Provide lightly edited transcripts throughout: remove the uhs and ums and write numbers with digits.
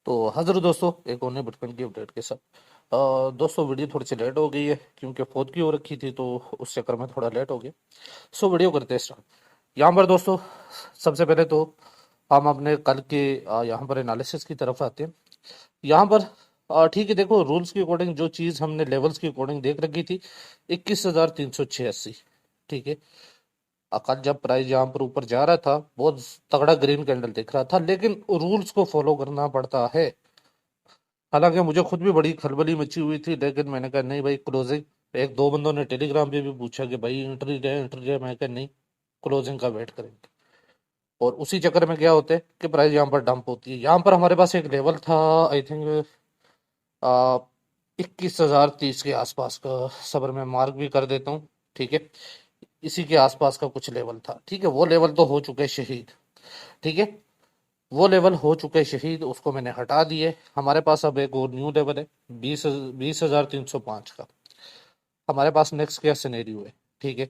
तो हाजिर दोस्तों एक और नए बिटकॉइन की अपडेट के साथ। दोस्तों वीडियो थोड़ी सी लेट हो गई है क्योंकि फोर्थ की हो रखी थी तो उस चक्कर में थोड़ा लेट हो गया। सो वीडियो करते हैं स्टार्ट। यहाँ पर दोस्तों सबसे पहले तो हम अपने कल के यहाँ पर एनालिसिस की तरफ आते हैं। यहाँ पर ठीक है, देखो रूल्स के अकॉर्डिंग जो चीज़ हमने लेवल्स के अकॉर्डिंग देख रखी थी 21,386। ठीक है, कल जब प्राइस यहाँ पर ऊपर जा रहा था बहुत तगड़ा ग्रीन कैंडल दिख रहा था, लेकिन रूल्स को फॉलो करना पड़ता है। हालांकि मुझे खुद भी बड़ी खलबली मची हुई थी, लेकिन मैंने कहा नहीं भाई, क्लोजिंग। एक दो बंदों ने टेलीग्राम पे भी पूछा कि भाई इंट्री डे, मैं कहा नहीं, क्लोजिंग का वेट करेंगे। और उसी चक्कर में क्या होता है कि प्राइस यहाँ पर डंप होती है। यहाँ पर हमारे पास एक लेवल था, आई थिंक 21,030 के आसपास का। सबर में मार्क भी कर देता हूँ। ठीक है, इसी के आसपास का कुछ लेवल था। ठीक है, वो लेवल तो हो चुके हैं शहीद। ठीक है, वो लेवल हो चुके शहीद, उसको मैंने हटा दिए। हमारे पास अब एक और न्यू लेवल है 20,305 का। हमारे पास नेक्स्ट क्या सिनेरियो है। ठीक है,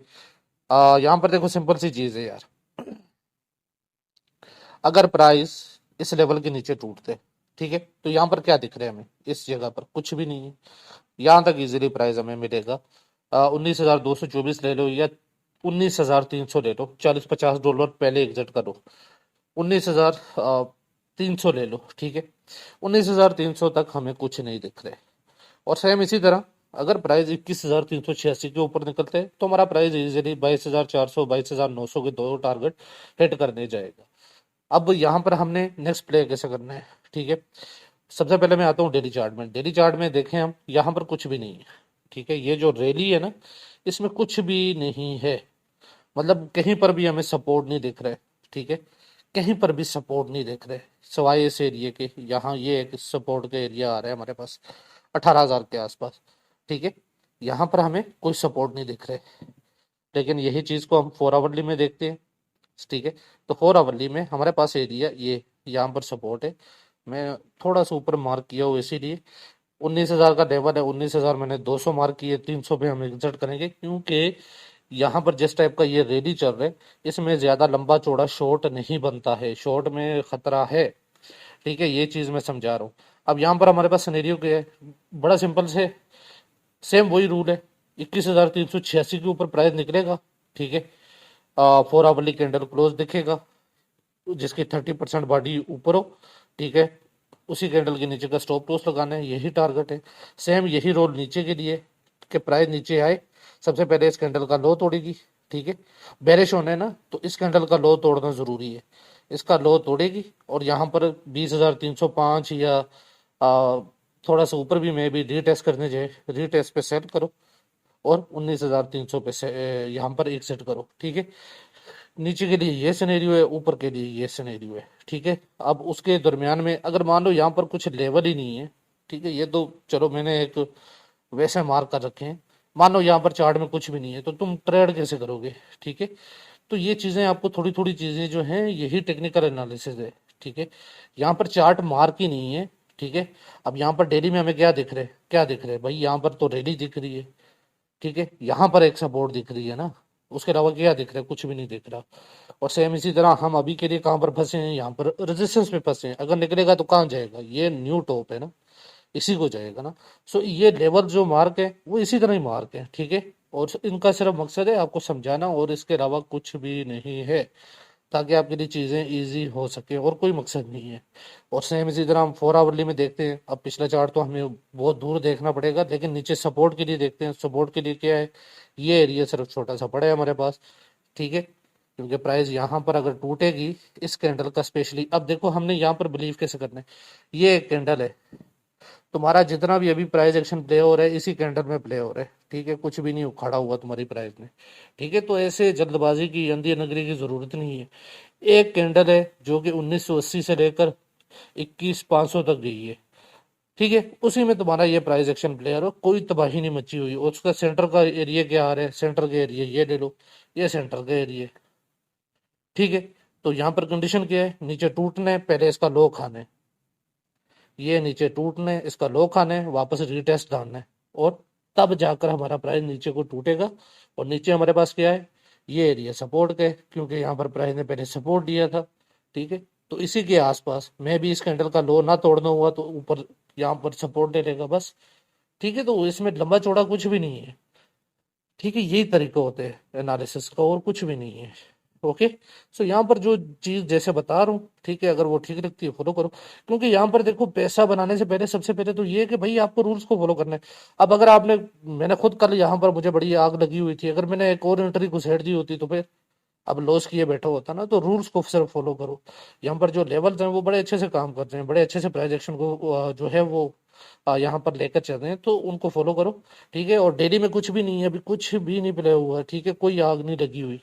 यहाँ पर देखो सिंपल सी चीज है यार। अगर प्राइस इस लेवल के नीचे टूटते, ठीक है, तो यहाँ पर क्या दिख रहा है हमें, इस जगह पर कुछ भी नहीं है। यहाँ तक इजीली प्राइस हमें मिलेगा 19,224 ले लो या 19,300 ले लो, $40-50 पहले एग्जिट करो। 19,300 ले लो। ठीक है, 19,300 तक हमें कुछ नहीं दिख रहा है। और सेम इसी तरह अगर प्राइस 21,386 के ऊपर निकलते हैं तो हमारा प्राइस इजीली 22,400 22,900 के दो टारगेट हिट करने जाएगा। अब यहाँ पर हमने नेक्स्ट प्ले कैसे करना है। ठीक है, सबसे पहले मैं आता हूँ डेली चार्ट में। डेली चार्ट में देखें हम, यहाँ पर कुछ भी नहीं है। ठीक है, ये जो रैली है ना, इसमें कुछ भी नहीं है। मतलब कहीं पर भी हमें सपोर्ट नहीं दिख रहा है। ठीक है, कहीं पर भी सपोर्ट नहीं दिख रहे, सिवाय इस एरिया के। यहाँ ये एक सपोर्ट का एरिया आ रहा है हमारे पास 18,000 के आसपास। ठीक है, यहाँ पर हमें कोई सपोर्ट नहीं दिख रहे। लेकिन यही चीज़ को हम 4 आवरली में देखते हैं। ठीक है, तो 4 आवरली में हमारे पास एरिया ये यहाँ पर सपोर्ट है। मैं थोड़ा सा ऊपर मार्क किया हूँ इसीलिए 19,000 का लेवल है। 19,000 मैंने 200 मार्क किए, 300 पे हम एग्जिट करेंगे क्योंकि यहाँ पर जिस टाइप का ये रैली चल रहा है इसमें ज्यादा लंबा चौड़ा शॉर्ट नहीं बनता है, शॉर्ट में खतरा है। ठीक है, ये चीज मैं समझा रहा हूँ। अब यहाँ पर हमारे पास सिनेरियो क्या है, बड़ा सिंपल से, सेम वही रूल है। 21,386 के ऊपर प्राइस निकलेगा। ठीक है, 4 आवरली कैंडल क्लोज दिखेगा जिसकी 30% बॉडी ऊपर हो। ठीक है, उसी कैंडल के नीचे का स्टॉप लॉस लगाना है, यही टारगेट है। सेम यही रोल नीचे के लिए कि प्राइस नीचे आए, सबसे पहले इस कैंडल का लो तोड़ेगी। ठीक है, बेरिश होना है ना तो इस कैंडल का लो तोड़ना जरूरी है। इसका लो तोड़ेगी और यहाँ पर 20,305 या आ, थोड़ा सा ऊपर भी मैं भी रीटेस्ट करने जाए, रीटेस्ट पे सेट करो और 19,300 पे से यहाँ पर एक सेट करो। ठीक है, नीचे के लिए ये सिनेरियो है, ऊपर के लिए ये सिनेरियो है। ठीक है, अब उसके दरमियान में अगर मान लो यहाँ पर कुछ लेवल ही नहीं है। ठीक है, ये तो चलो मैंने एक वैसे मार्क कर रखे हैं। मान लो यहाँ पर चार्ट में कुछ भी नहीं है तो तुम ट्रेड कैसे करोगे। ठीक है, तो ये चीजें आपको थोड़ी थोड़ी चीजें जो हैं यही टेक्निकल एनालिसिस है। ठीक है, यहाँ पर चार्ट मार्क ही नहीं है। ठीक है, अब यहाँ पर डेली में हमें क्या दिख रहा है, क्या दिख रहा है भाई, यहाँ पर तो रैली दिख रही है। ठीक है, यहाँ पर एक सपोर्ट दिख रही है ना, उसके अलावा क्या दिख रहा है, कुछ भी नहीं दिख रहा। और सेम इसी तरह हम अभी के लिए कहाँ पर फंसे हैं, यहाँ पर रेजिस्टेंस पे फंसे हैं। अगर निकलेगा तो कहाँ जाएगा, ये न्यू टॉप है ना, इसी को जाएगा ना। सो ये लेवल जो मार्क है वो इसी तरह ही मार्क है। ठीक है, और इनका सिर्फ मकसद है आपको समझाना और इसके अलावा कुछ भी नहीं है, ताकि आपके लिए चीज़ें इजी हो सके, और कोई मकसद नहीं है। और सेम इसी तरह हम 4 आवरली में देखते हैं। अब पिछला चार्ट तो हमें बहुत दूर देखना पड़ेगा, लेकिन नीचे सपोर्ट के लिए देखते हैं। सपोर्ट के लिए क्या है, ये एरिया सिर्फ छोटा सा पड़ा है हमारे पास। ठीक है, क्योंकि प्राइस यहाँ पर अगर टूटेगी इस कैंडल का स्पेशली, अब देखो हमने यहाँ पर बिलीव कैसे करना है। ये एक कैंडल है, तुम्हारा जितना भी अभी प्राइस एक्शन प्ले हो रहा है इसी कैंडल में प्ले हो रहा है। ठीक है, कुछ भी नहीं उखाड़ा हुआ तुम्हारी प्राइस में। ठीक है, तो ऐसे जल्दबाजी की, अंधी नगरी की जरूरत नहीं है। एक कैंडल है जो कि 1980 से लेकर 21,500 तक गई है। ठीक है, उसी में तुम्हारा ये प्राइस एक्शन प्लेयर हो, कोई तबाही नहीं मची हुई। और उसका सेंटर का एरिया क्या आ रहा है, सेंटर का एरिया ये ले लो, ये सेंटर का एरिया। ठीक है, तो यहाँ पर कंडीशन क्या है, नीचे टूटना है, पहले इसका लो खाना है। ये नीचे टूटना है, इसका लो खाना है, वापस रीटेस्ट डालना है, और तब जाकर हमारा प्राइस नीचे को टूटेगा। और नीचे हमारे पास क्या है, ये एरिया सपोर्ट का है, क्योंकि यहाँ पर प्राइस ने पहले सपोर्ट दिया था। ठीक है, तो इसी के आसपास मैं भी इस कैंडल का लो ना तोड़ना हुआ तो ऊपर यहाँ पर सपोर्ट ले लेगा बस। ठीक है, तो इसमें लंबा चौड़ा कुछ भी नहीं है। ठीक है, यही तरीका होते हैं एनालिसिस का, और कुछ भी नहीं है। ओके। सो यहाँ पर जो चीज जैसे बता रहा हूँ, ठीक है, अगर वो ठीक लगती है फॉलो करो। क्योंकि यहाँ पर देखो, पैसा बनाने से पहले सबसे पहले तो ये है कि भाई आपको रूल्स को फॉलो करना है। अब अगर आपने, मैंने खुद कल यहाँ पर मुझे बड़ी आग लगी हुई थी, अगर मैंने एक और एंट्री घुसेड़ दी होती तो फिर अब लॉस किए बैठा होता ना। तो रूल्स को सिर्फ फॉलो करो। यहाँ पर जो लेवल्स हैं वो बड़े अच्छे से काम कर रहे हैं, बड़े अच्छे से प्राइस एक्शन को जो है वो यहाँ पर लेकर चल रहे हैं, तो उनको फॉलो करो। ठीक है, और डेली में कुछ भी नहीं है, अभी कुछ भी नहीं प्ले हुआ है। ठीक है, कोई आग नहीं लगी हुई।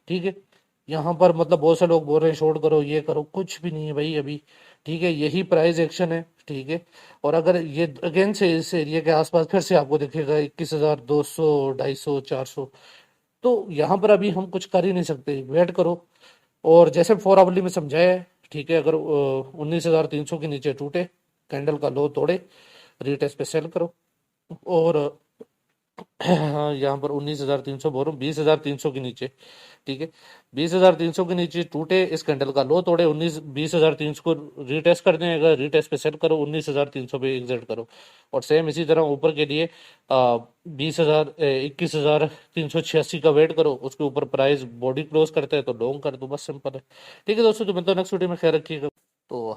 ठीक है, यहाँ पर मतलब बहुत से लोग बोल रहे हैं शॉर्ट करो ये करो, कुछ भी नहीं है भाई अभी। ठीक है, यही प्राइस एक्शन है। ठीक है, और अगर ये अगेन से इस एरिया के आसपास फिर से आपको दिखेगा 21,200, 250, 400, तो यहाँ पर अभी हम कुछ कर ही नहीं सकते, वेट करो। और जैसे 4 आवली में समझाया है, ठीक है, अगर 19,300 के नीचे टूटे, कैंडल का लो तोड़े, रीटेस्ट पे सेल करो। और हाँ, यहाँ पर 19,300 बोल रहा हूँ, 20,300 के नीचे। ठीक है, 20,300 के नीचे टूटे, इस कैंडल का लो तोड़े, 20,300 को रीटेस्ट कर दें, अगर रीटेस्ट पे सेल करो, 19,300 पे एग्जिट करो। और सेम इसी तरह ऊपर के लिए 21,386 का वेट करो, उसके ऊपर प्राइस बॉडी क्लोज करते हैं तो लॉन्ग कर दो, बस सिंपल है। ठीक है दोस्तों, तो मिलता हूँ नेक्स्ट वीडियो में, ख्याल रखिएगा। तो